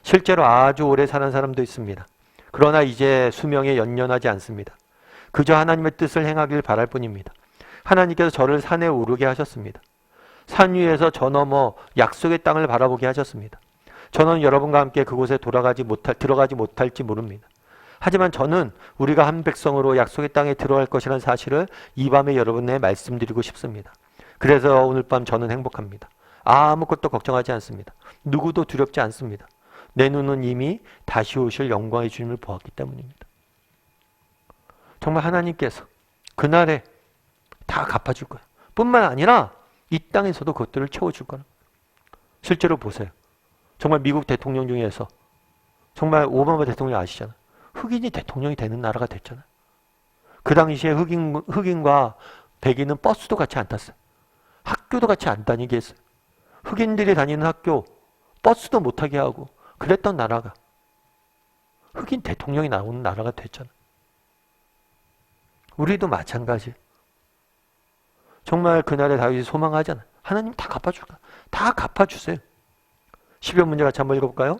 실제로 아주 오래 사는 사람도 있습니다. 그러나 이제 수명에 연연하지 않습니다. 그저 하나님의 뜻을 행하길 바랄 뿐입니다. 하나님께서 저를 산에 오르게 하셨습니다. 산 위에서 저 너머 약속의 땅을 바라보게 하셨습니다. 저는 여러분과 함께 그곳에 들어가지 못할지 모릅니다. 하지만 저는 우리가 한 백성으로 약속의 땅에 들어갈 것이라는 사실을 이 밤에 여러분에 말씀드리고 싶습니다. 그래서 오늘 밤 저는 행복합니다. 아무것도 걱정하지 않습니다. 누구도 두렵지 않습니다. 내 눈은 이미 다시 오실 영광의 주님을 보았기 때문입니다. 정말 하나님께서 그날에 다 갚아줄 거예요. 뿐만 아니라 이 땅에서도 그것들을 채워줄 거예요. 실제로 보세요. 정말 미국 대통령 중에서 정말 오바마 대통령 아시잖아요. 흑인이 대통령이 되는 나라가 됐잖아요. 그 당시에 흑인과 백인은 버스도 같이 안 탔어요. 학교도 같이 안 다니게 했어요. 흑인들이 다니는 학교 버스도 못 타게 하고 그랬던 나라가 흑인 대통령이 나오는 나라가 됐잖아요. 우리도 마찬가지. 정말 그날에 다윗이 소망하잖아요. 하나님 다 갚아줄까? 다 갚아주세요. 10여 문제 같이 한번 읽어볼까요?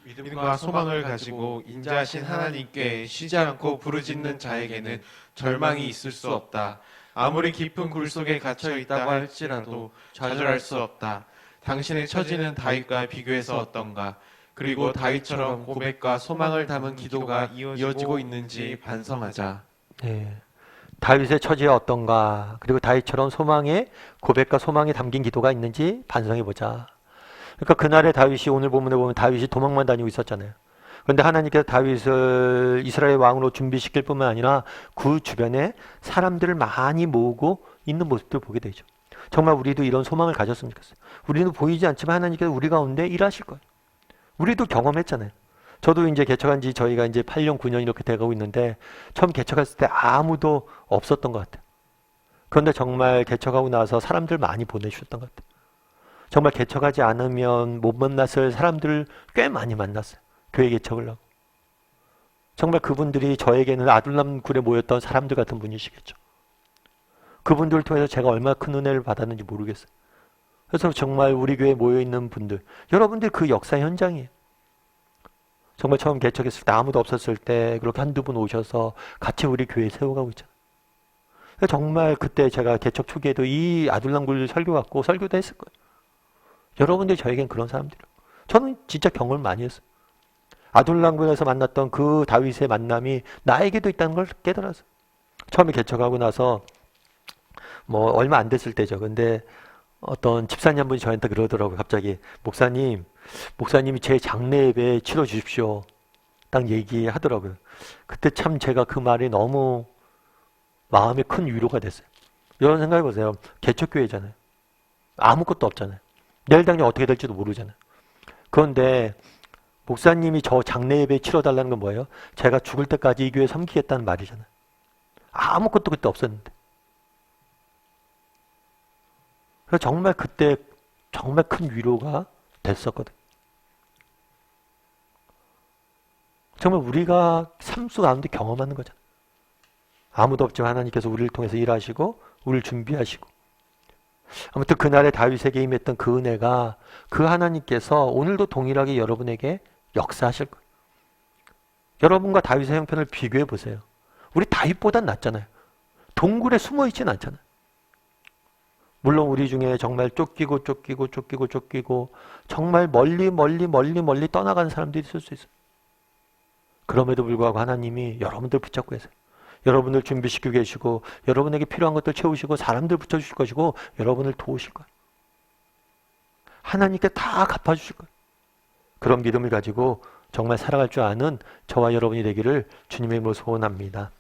믿음과 소망을 가지고 인자하신 하나님께 쉬지 않고 부르짖는 자에게는 절망이 있을 수 없다. 아무리 깊은 굴 속에 갇혀 있다고 할지라도 좌절할 수 없다. 당신의 처지는 다윗과 비교해서 어떤가? 그리고 다윗처럼 고백과 소망을 담은 기도가 이어지고 있는지 반성하자. 네. 다윗의 처지가 어떤가? 그리고 다윗처럼 소망의 고백과 소망이 담긴 기도가 있는지 반성해보자. 그러니까 그날의 다윗이 오늘 본문에 보면 다윗이 도망만 다니고 있었잖아요. 그런데 하나님께서 다윗을 이스라엘 왕으로 준비시킬 뿐만 아니라 그 주변에 사람들을 많이 모으고 있는 모습도 보게 되죠. 정말 우리도 이런 소망을 가졌으면 좋겠어요. 우리는 보이지 않지만 하나님께서 우리 가운데 일하실 거예요. 우리도 경험했잖아요. 저도 이제 개척한 지 저희가 이제 8년, 9년 이렇게 돼가고 있는데 처음 개척했을 때 아무도 없었던 것 같아요. 그런데 정말 개척하고 나서 사람들 많이 보내주셨던 것 같아요. 정말 개척하지 않으면 못 만났을 사람들을 꽤 많이 만났어요. 교회 개척을 하고. 정말 그분들이 저에게는 아둘람굴에 모였던 사람들 같은 분이시겠죠. 그분들을 통해서 제가 얼마나 큰 은혜를 받았는지 모르겠어요. 그래서 정말 우리 교회에 모여있는 분들, 여러분들 그 역사 현장이에요. 정말 처음 개척했을 때 아무도 없었을 때 그렇게 한두 분 오셔서 같이 우리 교회 세워가고 있잖아요. 정말 그때 제가 개척 초기에도 이 아둘람굴 설교 갖고 설교도 했을 거예요. 여러분들 저에겐 그런 사람들이에요. 저는 진짜 경험을 많이 했어요. 아둘람굴에서 만났던 그 다윗의 만남이 나에게도 있다는 걸 깨달았어요. 처음에 개척하고 나서 뭐 얼마 안 됐을 때죠. 근데 어떤 집사님 한 분이 저한테 그러더라고요. 갑자기 목사님이 제 장례 예배 치러 주십시오. 딱 얘기하더라고요. 그때 참 제가 그 말이 너무 마음에 큰 위로가 됐어요. 여러분 생각해 보세요. 개척교회잖아요. 아무것도 없잖아요. 내일 당장 어떻게 될지도 모르잖아요. 그런데 목사님이 저 장례 예배 치러달라는 건 뭐예요? 제가 죽을 때까지 이 교회 섬기겠다는 말이잖아요. 아무것도 그때 없었는데. 그래서 정말 그때 정말 큰 위로가 됐었거든. 정말 우리가 삶 속 가운데 경험하는 거잖아요. 아무도 없지만 하나님께서 우리를 통해서 일하시고 우리를 준비하시고, 아무튼 그날의 다윗에게 임했던 그 은혜가 그 하나님께서 오늘도 동일하게 여러분에게 역사하실 거예요. 여러분과 다윗의 형편을 비교해 보세요. 우리 다윗보단 낫잖아요. 동굴에 숨어 있진 않잖아요. 물론 우리 중에 정말 쫓기고 정말 멀리 떠나가는 사람들이 있을 수 있어요. 그럼에도 불구하고 하나님이 여러분들 붙잡고 계세요. 여러분을 준비시키고 계시고 여러분에게 필요한 것들 채우시고 사람들 붙여주실 것이고 여러분을 도우실 거예요. 하나님께 다 갚아주실 거예요. 그런 믿음을 가지고 정말 살아갈 줄 아는 저와 여러분이 되기를 주님의 이름으로 소원합니다.